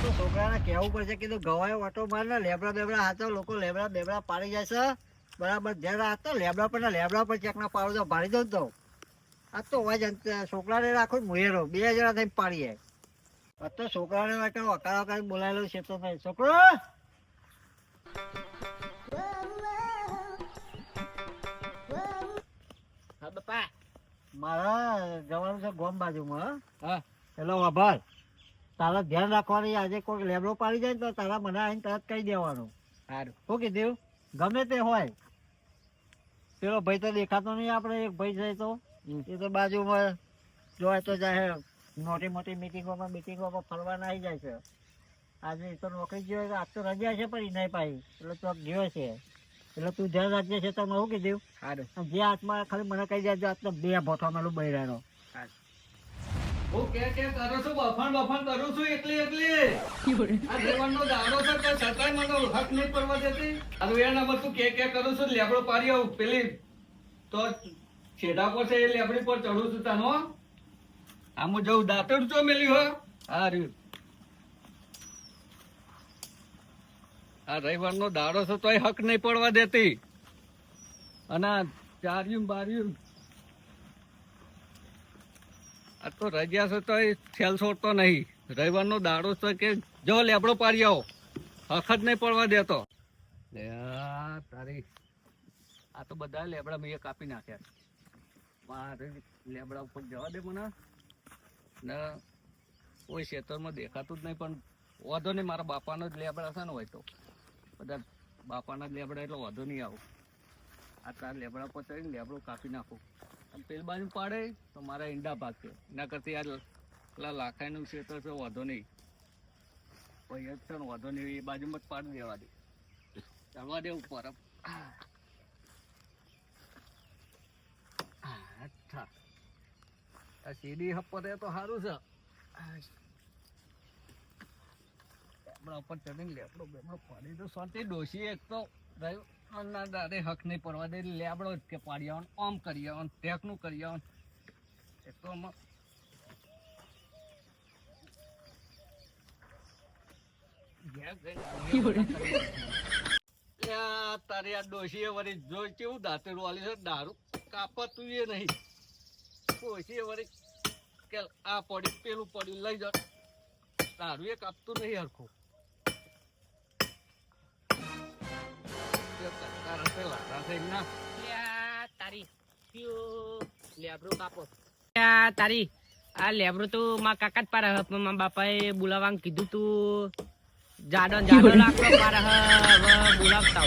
તો છોકરાને કહેવું પડશે કીધું ગવાય ઓટો માર ને લેબડા બેબડા હાચો લોકો લેબડા બેબડા પાડી જાય છે બરાબર ધ્યાન રાખતો લેબડા પર ચેક ના પાડો તો ભાડી દઉં તો આ તો હોય છોકરાને રાખો મુયેરો 2 જણા થઈને પાડીએ આ તો છોકરાને માટે વકાળ બોલાયેલો છે તો નહીં છોકરો હા બાપા મારા જવાનું છે ગોમ બાજુમાં હા પેલો વાભાર તારા ધ્યાન રાખવાની આજે કોઈ લેબડો પાડી જાય ને તો તારા મને આવીને તરત કહી દેવાનું સારું શું કીધું ગમે તે હોય પેલો ભાઈ તો દેખાતો નહીં આપણે એક ભાઈ છે તો એ તો બાજુમાં જોય તો જાય મોટી મોટી મિટિંગોમાં ફરવાના આવી જાય છે આજે તો નોકરી ગયો આજ તો રજા છે પણ એ નહીં પાઈ એટલે તો ગયો છે એટલે તું ધ્યાન રાખજે છે તમે શું કીધું સારું જે હાથમાં ખાલી મને કહી દેજો આજ તો 2 ભોઠવા મેલું બૈરાનો હું કે કરું છું બફાણ કરું છું એકલી આ દેવાનો દાડો છે કે છતાંય મને હક નહીં પડવા દેતી હવે એના તું કે કરું છું લેબડો પાડી આવું પેલી તો છેડા પર છે એ લેબડી પર ચડું છું તાનો આમ જવું દાંતણ ચો મેલી હો આ રહ્યું આ રવિવારનો દાડો છે તોય હક નહીં પડવા દેતી અને ચાર્યું બાર્યું આ તો રજા છે તો ખેલ છોડતો નહીં રવિવારનો દાડો છે કે જો લેબડો પાડી આવો હક જ નહીં પડવા દેતો તારી આ તો બધા લેબડા મેં કાપી નાખ્યા મારે લેબડા ઉપર જવા દે મને ને કોઈ ખેતરમાં દેખાતું જ નહીં પણ વાંધો નહીં મારા બાપાનો જ લેબડા છે ને હોય તો બધા બાપાના જ લેબડા એટલે વાંધો નહીં આવું આ તાર લેબડા પર ચડીને લેબડો કાપી નાખું પેલી બાજુ પાડે તો મારા ઈંડા ભાગશે એના કરતી આ પેલા લાખાઈનું ક્ષેત્ર છે વાંધો નહીં કોઈ જ છે ને વાંધો નહીં એ બાજુમાં જ પાડી દેવા દે ચાલવા દે ઉપર અચ્છા આ સીડી હપ્પર તો સારું છે લેબડા ઉપર ચડીને લેબડો બેબડો પાડી તો શાંતિ ડોસી એક તો રહ્યું ના દાદે હક નહીં પડવા દે લેબડો જ કે પાડી આવવાનું આમ કરી આવવાનું ટેકનું કરી આવવાનું એક તો આમાં તારી આ ડોશીએ વળી જોઈ કેવું દાંતેડું વાલી છે દારૂ કાપતું એ નહીં ડોશીએ વળી કે આ પડ્યું પેલું પડ્યું લઈ જાવ દારૂ એ કાપતું નહીં હરખું તારી આ લેબડું તો મારા કાકા જ પારે મારા બાપાએ બોલાવવાનું કીધું તું જાડો લાકડો પારે બોલાવતા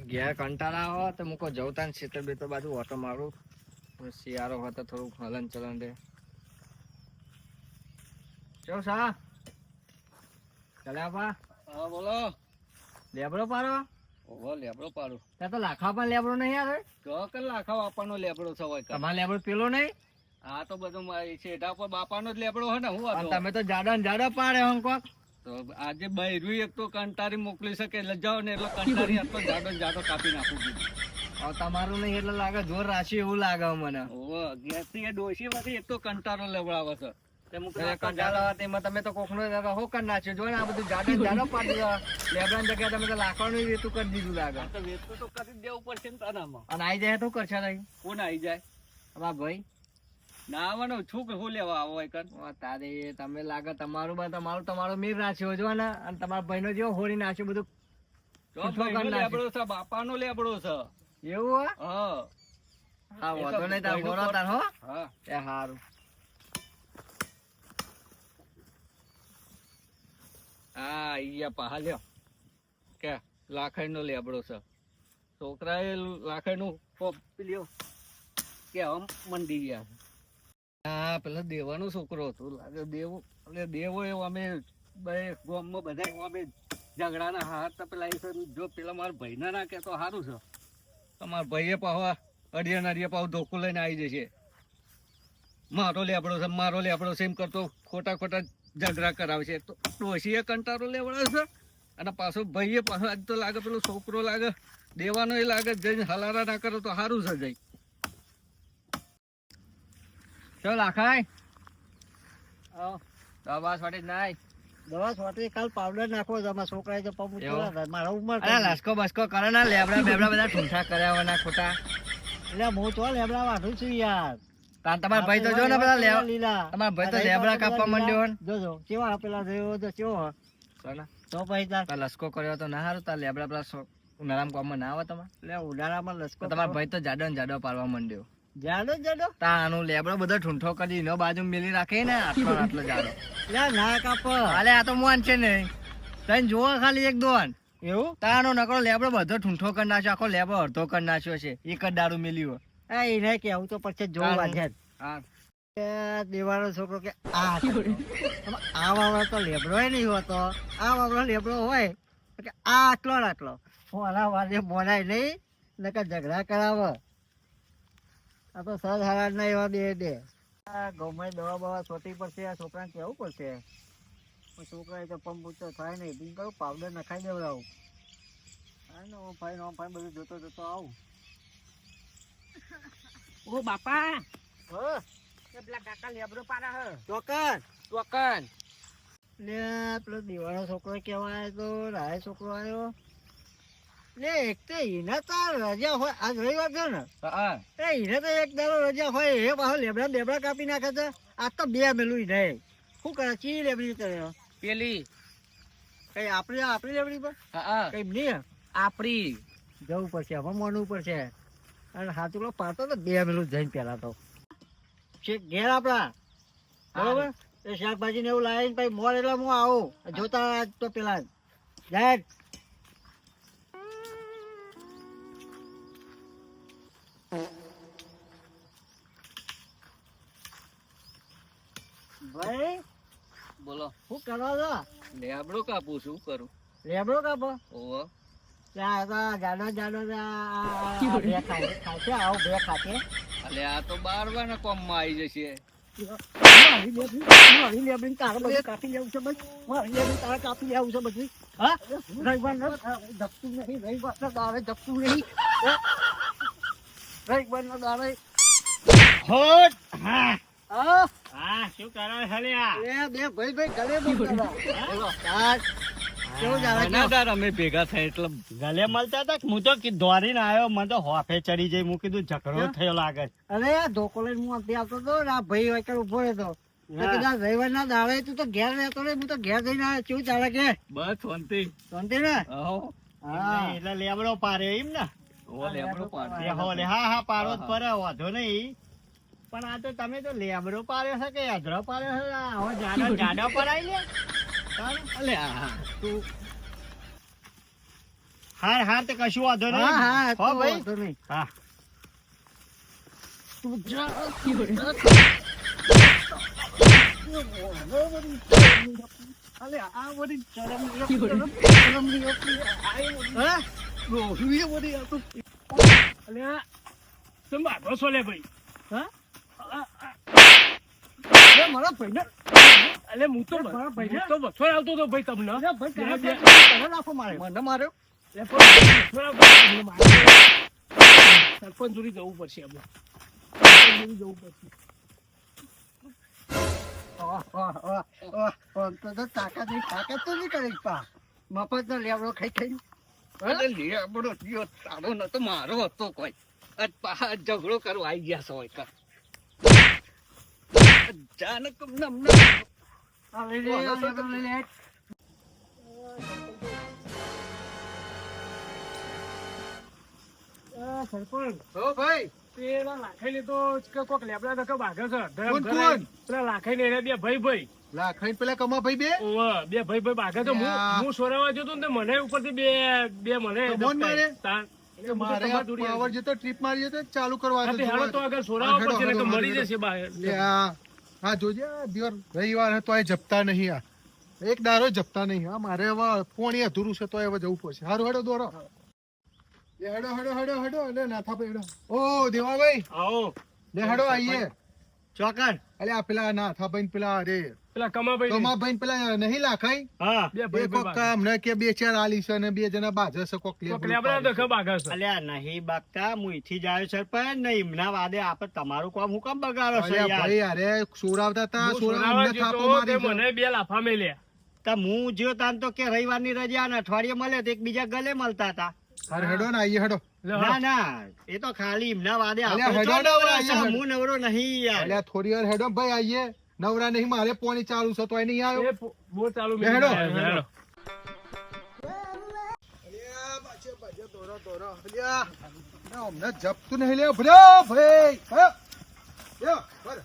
ઘેર કંટાળા હો તો મૂકો જવતા ને ક્ષેત્ર બેતર બાજુ ઓટો મારું શિયાળો હોય તો થોડુંક હલન ચલન રે કેવું સા ચલ્યા હા બોલો લેબડો પાડો ઓહો લેબડો પાડું ત્યાં તો લાખા પણ લેબડો નહીં આવે કે લાખા બાપાનો લેબડો છે હોય તમારે લેબડો પેલો નહીં આ તો બધું છેઠા પર બાપાનો જ લેબડો હોય ને હું તમે તો જાડા ને જાડા પાડે હોંકોક તો આજે બૈરું એક તો કંટારી મોકલી શકે એટલે જાઓ ને એટલે કંટારી આ તો જાડો ને જાડો કાપી નાખું તમારું નહીં એટલે લાગે જોર રાશિ એવું લાગે મને ઓહો ગેસથી એ ડોશી માંથી એક તો કંટારો લેવડાવે છે તમે તો કોકનો હો કરી નાખ્યો જો ને આ બધું જાડે જાડો પાડી લેબડાની જગ્યાએ તમે તો લાકડાનું વેતું કરી દીધું લાગે તો વેતું તો કરી દેવું પડશે ને તાનામાં અને આઈ જાય તો કરશે નહીં કોણ આવી જાય અમારા ભાઈ ના આવવાનું છું કે હું લેવા આવો હોય કર તારે તમે લાગે તમારું મીર નાખ્યો જો ને અને તમારા ભાઈનો જેવો હોળી નાખ્યો બધું લેબડો છે બાપાનો લેબડો છે એવું હા હા વાંધો નહીં તાર બોલો તાર હો હા એ સારું હા અહીંયા પહા લ્યો કે લાખાઈ નો લેબડો છે છોકરા એ લાખાઈ નું લ્યો કે આમ મંડી ગયા હા પેલા દેવાનો છોકરો હતો લાગે દેવો એટલે દેવો એવો અમે ગામમાં બધા અમે ઝઘડાના હાથ તો પેલા જો પેલા મારા ભાઈ ના નાખે તો સારું છે તમારા ભાઈએ પાવા અડિયા પાવ ધોકું લઈને આવી જશે મારો લેબડો છે એમ કરતો ખોટા ઝઘડા કરાવશે તો ડોશીએ કંટારો લેવડે છે અને પાછો ભાઈએ પાછો આજ તો લાગે પેલો છોકરો લાગે દેવાનો એ લાગે જઈને હલારા ના કરો તો સારું છે જઈ ચલ આખાય દવા છોટી જ નાય. દવા છોટી કાલ પાવડર નાખો છે અમારા છોકરાએ તો પગ ઉછળ્યા હતા. મારા ઉંમર અરે લસકો બસકો કરો ને, લેબડા બેબડા બધા ઠૂંઠા કર્યા હોય ના ખોટા. એટલે હું તો લેબડા વાઢું છું યાર. તાન તમારા ભાઈ તો જો ને બધા લેબ લીલા તમારા ભાઈ તો લેબડા કાપવા માંડ્યો હોય ને. જોજો કેવા આપેલા જોયો તો કેવો સોના તો પછી તાર તાર લસકો કર્યો તો ના હારું. તાર લેબડા પેલા ઉનાળામાં કામમાં ના આવે તમારે. એટલે ઉનાળામાં લસકો તમારા ભાઈ તો જાડો ને જાડો પાડવા માંડ્યો. જાડો જાડો તાનું લેબડો બધો ઠૂંઠો કરી એનો બાજુ મેલી રાખે ને આટલો ને આટલો જાડો. લે ના કાપ હાલે આ તો મોન છે ને તને જોવો ખાલી એક દોન એવું તાનો નકરો લેબડો બધો ઠૂંઠો કરી નાખ્યો. આખો લેબડો અડધો કરી નાખ્યો છે. એક જ દારૂ મેલ્યું એને કેવું તો પછી જોવા છે હા. દેવાનો છોકરો કે આ વાવડો તો લેબડો નહીં હોતો. આ વાવડો લેબડો હોય તો કે આ આટલો ને આટલો મોના વાજે મોનાય નહીં નકર ઝઘડા કરાવે. આ તો સર હારા ના એવા દે આ ગૌમાં દવા બવા છોટી પડશે. આ છોકરાને કેવું પડશે. છોકરા તો પંપ તો થાય નહીં. તું કરું પાવડર નખાઈ દેવડાવું. હા ને ઓમ ફાઈ બધું જોતો જોતો આવું. ઓ બાપા હા એ પેલા કાકા લેબડો પાડે હે. ચોકન ચોકન લે પેલો દીવાનો છોકરો કેવાય તો રાય છોકરો આવ્યો. લે એક તો એને તો રજા હોય. આજ રવિવાર છે ને હા એને તો એક દાડો રજા હોય. એ પાછો લેબડા બેબડા કાપી નાખે છે. આ તો બે મેલું નહીં. શું કરે ચી લેબડી કરે પેલી કઈ આપણી લેબડી પર હા કઈ નહીં આપડી જવું પડશે. હવે માનવું પડશે. અને હાથુકડો પાડતો તો બે મેલું જઈને પેલા તો ઘેર આપડા બરોબર. એ શાકભાજી ને એવું લાવીને પછી મોર એટલે હું આવું જોતા તો પેલા જાય. ભાઈ બોલો. શું કરો છો? લેબડો કાપું શું કરું? લેબડો કાપો? ઓહો. ત્યાં તો જાડો જાડો બે ખાશે. આવો બે ખાશે. અલે આ તો બારવાના કોમમાં આવી જશે. મારી લેબડી તારે બધું કાપી લેવું છે બસ. મારી લેબડી તારે કાપી લેવું છે બધું. હા રવિવાર ધપતું નહીં. રવિવાર દાડે ધપતું નહીં. રવિવાર નો દાડે હોટ હા હા શું કરો હલ્યા એ બે ભાઈ ગળે બોલતા હતા. કેવું ચાલે ના તાર અમે ભેગા થાય એટલે ગલે મળતા હતા હું તો દોડીને આવ્યો. મને તો હોફે ચડી જઈ. હું કીધું ઝઘડો થયો લાગે. અરે ધોકો લઈને હું અંતે આવતો હતો ને આ ભાઈ વચ્ચે ઉભો રહેતો. કદાચ રવિવાર ના દાડે તું તો ઘેર રહેતો રે. હું તો ઘેર જઈને આવ્યો. કેવું ચાલે કે બસ શાંતિ. શાંતિ ને આહો. હા એટલે લેબડો પાડ્યો એમ ને. ઓ લેબડો પાડ. હા પાડો જ પડે વાંધો નહીં. પણ આ તો તમે તો લેબડો પાડ્યો છે કે અધરો પાડ્યો છે. હવે જાડો પડાય લે. અલે હા તું હાર તે કશું વાંધો નહીં. હા હા હો ભાઈ વાંધો નહીં. હા તું જા. અલે આ બધી હા રોહી બધી આ તો અલ્યા તમે બાબો છો લે ભાઈ. હા એ મારા ભાઈને અલે હું તો મારા ભાઈને તો બસો આવતો હતો ભાઈ તમને. ભાઈ નાખો મારે મને માર્યો. સરપંચ જોડી જવું પડશે આપણે. જવું પડશે. તાકાત તો નહીં કરી પા મફત નો લેવડો ખાઈ ખાઈ. અલે લેબડો થયો તારો નતો મારો હતો કોઈ. આજ પાછા ઝઘડો કરવા આવી ગયા છો એક. અચાનક નમને સરપંચ હો ભાઈ પેલા લાખાઈ તો કોક લેબડા નકા ભાગે છે. કોણ કોણ? પેલા લાખાઈ ને બે ભાઈ લાખાઈ પેલા કમા ભાઈ બે ઓવે, બે ભાઈ ભાગે છે. હું સોરાવા જતો ને તે મને ઉપરથી બે મને તમોન મારે? તાન. કે મારે આ પાવર જતો ટ્રીપ મારી જતો ચાલુ કરવા હા, તે હાલો તો આગળ સોરાવા હેડો, પડશે ને હેડો, કે મળી હેડો. જશે બહાર. લે હા જોજે આ દિવસ રવિવાર હતો આ જપતા નહીં. આ એક દારો જપતા નહીં. આ મારે હવે પોણી અધૂરું છે તો હવે જવું પડશે. હારું હેડો દોરો. લે હેડો હેડો હેડો હેડો. લે નાથા ભાઈ હેડો. ઓ દેવાભાઈ આવો લે હેડો આઈએ. ચોકન અલ્યા પેલા નાથાભાઈ ને પેલા અરે પેલા કમાભાઈ કમાભાઈ ને પેલા નહીં લાખાઈ હા બે એ ભાઈ કોક હમણાં કે 2-4 આલી છે અને 2 જણા બાજે છે કોક લેબડા દખા બાગા છે. અલ્યા નહીં બાગતા હું ઈથી જ આવ્યો સરપંચ ને એમના વાદે આપણે તમારું કામ હું કામ બગાડો છો અલ્યા યાર ભાઈ અરે સોરાવતા તા હું સોરાવ સોનાવા અમને થાપો જતો તે મારી છે. મને 2 લાફા મેલ્યા. તો હું જ્યો તાન તો કે રવિવારની રજા ને અઠવાડિયે મળે તો એકબીજા ગલે મળતા હતા અરે હેડો ને આઈએ હેડો લે ના હા. ના એ તો ખાલી એમના વાદે અલ્યા આપણે હેડો તો ને નવરા અહીંયા છે, હેડો. હું નવરો નહીં યાર અલ્યા થોડી વાર હેડો ભાઈ આઈએ નવરા નહીં મારે પોણી ચાલુ છે તોય નહીં આવ્યો એ બહુ ચાલુ લે હેડો. હેડો. અલ્યા બાજે બાજે દોરો દોરો અલ્યા ના અમને જપતું નહીં લે ભર્યો ભાઈ હા લ્યો બર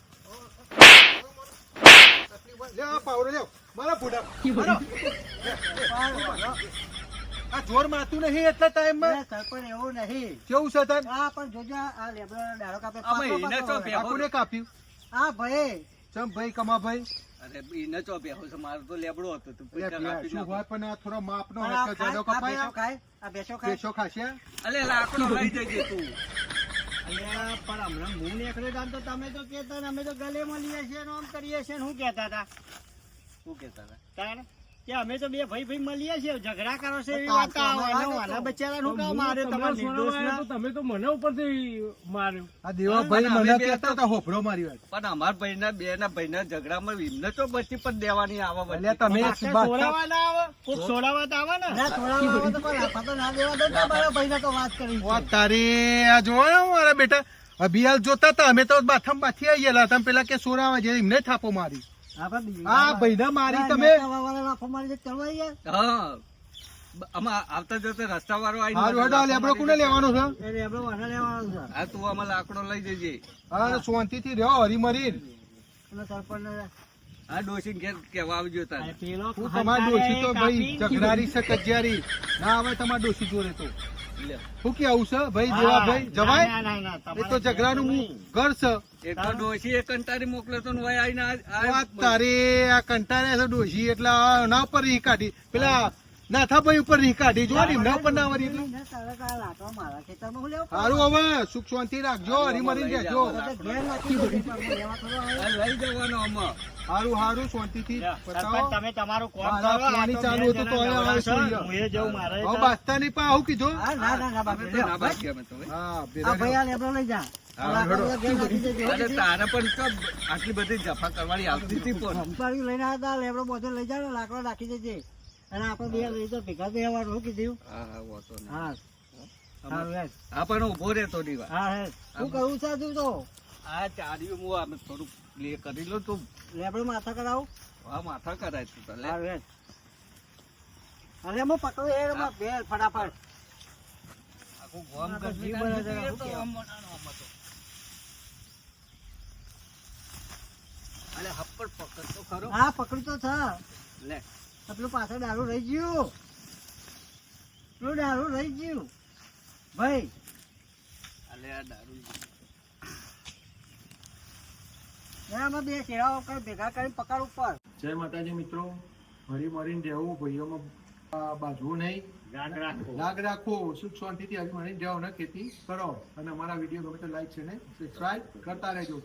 લે આ પાવડો લ્યો મારા ફોટા મારો આ જોર મારતું નહીં એટલા ટાઈમ માં અલ્યા સરપંચ એવું નહીં કેવું છે તન આ પણ જોજો આ લેબડો ડાળો કાપે આમાં પાકો એને પાકો તો હોય. ભેગો- કોને કાપ્યું આ ભાઈ ચમ ભાઈ કમા ભાઈ અરે ઈને ચો બેહો છે, મારો તો લેબડો હતો તું અલ્યા પૈસા પેલા કાપી શું નાખો. હોય પણ આ થોડો માપનો પણ હોય આ તો જાડો ખાય, આ કપાય બેસો ખાય, આ બેસો ખાય. પેશો ખાશે અલે લાકડો લઈ જજે તું. અલ્યા, પણ હમણાં હું નીકળ્યો તાન તો તમે તો કહેતા ને અમે તો ગલે મળીએ છીએ ને આમ કરીએ છીએ ને શું કહેતા હતા શું કહેતા હતા? તાણ કે અમે તો બે ભાઈ ભાઈ મળીએ છીએ ઝઘડા કરો છો એવી તાર વાત તો અમે આવે વાત આના હતો. બચારાનું કામ હું મારે તમને તમારે સોનાવા નિર્દોષના. આવ્યો તો તમે તો મને ઉપરથી માર્યો. આ દેવા ભાઈ પણ મને અમે બે કહેતા તો- હતા હોભરો મારી વાત પણ અમાર ભાઈના બે ના ભાઈના ઝઘડામાં એમને તો બચી પણ દેવાની આવે વચ્ચે. અલ્યા તમે આખે સોડાવા ના આવે કોક સોડાવા તો આવે ને ના સોડાવા આવે તો પણ આખા તો ના દેવા દો તો મારા ભાઈને તો વાત કરી ઓ તારી આ જોયો મારા બેટા અભિયાલ જોતા હતા અમે તો બાથમ બાથી આવી ગયેલા તમે પેલા કે સોરાવા જે એમને થાપો મારી આ ભાઈને મારી તમે હા આમાં આવતા જતા રસ્તા વાળો આવીને હારું હેડો આ લેબડો કોને લેવાનો છે હા તું આમાં લાકડો લઈ જજે. હા શાંતિથી રહ્યો હરીમરી આ ડોશી ઘેર કેવા આવજો તારે. હું તમારી ડોશી તો ભાઈ ઝઘડારી છે કજિયારી ના આવે તમારી ડોશી જોડે તો લે. શું કેવું છે ભાઈ દેવા ભાઈ જવાય એ તો ઝઘડાનું ઘર છે એક તો ડોશી એ કંટારી મોકલ્યો તો ને વય આવીને વાત તારી આ કંટાળે છે ડોશી એટલે આ ના ઉપર રીહ કાઢી પેલા નાથાભાઈ ઉપર રીહ કાઢી જો ને એમના ઉપર ના વળી એટલું સારું હવે સુખ શાંતિ રાખજો હરીમરી રહેજો આ લઈ જવાનો આમાં. સારું સારું શાંતિથી બતાવો તમે તમારું કામ મારા કરો આ પાણી તો ચાલુ બે હતું તો જણા હવે નવરા છો. સુઈ હું એ જઉં મારે હવે બાસ્તા નહીં પણ આવું કીધું ના ના ના અમે તો ના ભાગીએ અમે તો હવે. હા આ બેરા ભાઈ આ લેબડો લઈ જા હા, હેડો. અરે તારે પણ તો આટલી બધી જફા કરવાની આવતી હતી પણ અંબાડી લઈને આવ્યા હતા લેબડો બધો લઈ જા ને લાકડો રાખી દેજે અને આપણે બે લઈ તો ભેગા બેહવાનું શું કીધું હા હા વાંધો નહીં. હા સારું હેડ. હા પણ ઉભો રહેતો નહીં વાર. હા હેડ. શું કરવું છે હજુ તો આ ચાર્યું હું આમ થોડું પ્લે કરી લો તું. લેબડો માથા કરાવું આ માથા કરાય તું તો લે. સારું હેડ. અરે હું પકડું હેડ માં બેલ ફટાફટ આખું ગોમ આ તો ગરમી જીવ કાઢી બળે છે, દીધી શું તો કહેવાય? આમ બનાનો આમાં તો. અલે હપ્પડ પકડ તો ખરો. હા પકડું તો છે લે પેલું પાછળ દારૂ રહી ગયું પેલું દારૂ રહી ગયું ભાઈ અલે આ દારૂ એમાં બે કેળાઓ કઈ ભેગા કરી પકડ ઉપર જય માતાજી મિત્રો હરીમરીને રહેવું ભાઈઓમાં બાજવું નહીં લાગ રાખો સુખ શાંતિથી હરીમરીને રહેવો ને ખેતી કરો અને અમારા વિડીયો ગમે તો લાઈક છે ને સબસ્ક્રાઇબ કરતા રહેજો.